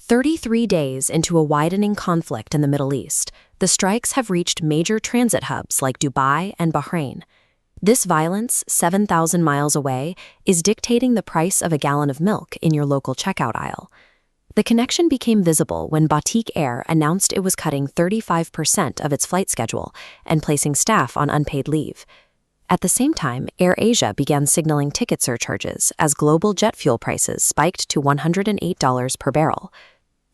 33 days into a widening conflict in the Middle East, the strikes have reached major transit hubs like Dubai and Bahrain. This violence, 7,000 miles away, is dictating the price of a gallon of milk in your local checkout aisle. The connection became visible when Batik Air announced it was cutting 35% of its flight schedule and placing staff on unpaid leave. At the same time, AirAsia began signaling ticket surcharges as global jet fuel prices spiked to $108 per barrel.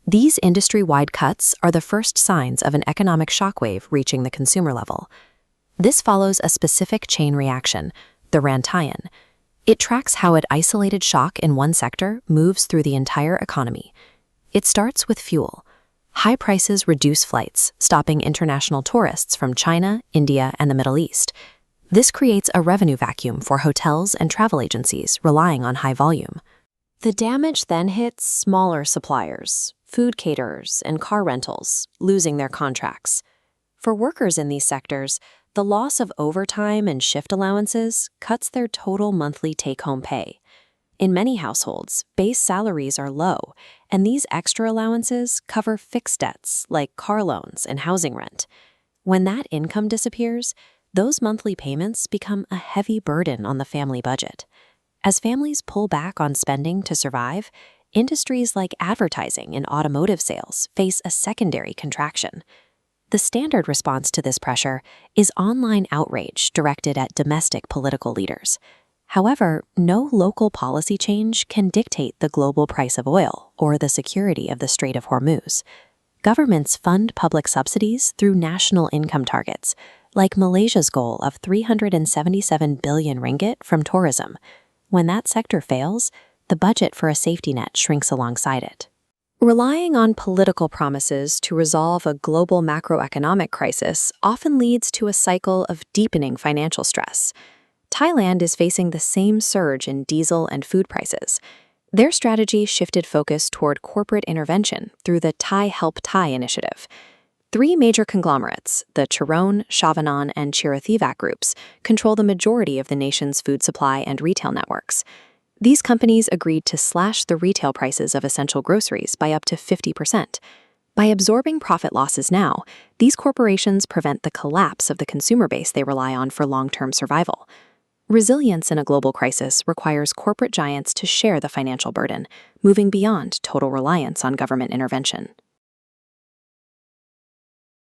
These industry-wide cuts are the first signs of an economic shockwave reaching the consumer level. This follows a specific chain reaction, the Rantayan. It tracks how an isolated shock in one sector moves through the entire economy. It starts with fuel. High prices reduce flights, stopping international tourists from China, India, and the Middle East. This creates a revenue vacuum for hotels and travel agencies relying on high volume. The damage then hits smaller suppliers, food caterers, and car rentals, losing their contracts. For workers in these sectors, the loss of overtime and shift allowances cuts their total monthly take-home pay. In many households, base salaries are low, and these extra allowances cover fixed debts like car loans and housing rent. When that income disappears, those monthly payments become a heavy burden on the family budget. As families pull back on spending to survive, industries like advertising and automotive sales face a secondary contraction. The standard response to this pressure is online outrage directed at domestic political leaders. However, no local policy change can dictate the global price of oil or the security of the Strait of Hormuz. Governments fund public subsidies through national income targets, like Malaysia's goal of 377 billion ringgit from tourism. When that sector fails, the budget for a safety net shrinks alongside it. Relying on political promises to resolve a global macroeconomic crisis often leads to a cycle of deepening financial stress. Thailand is facing the same surge in diesel and food prices. Their strategy shifted focus toward corporate intervention through the Thai Help Thai initiative. 3 major conglomerates, the Charoen, Chavanon, and Chirathivac groups, control the majority of the nation's food supply and retail networks. These companies agreed to slash the retail prices of essential groceries by up to 50%. By absorbing profit losses now, these corporations prevent the collapse of the consumer base they rely on for long-term survival. Resilience in a global crisis requires corporate giants to share the financial burden, moving beyond total reliance on government intervention.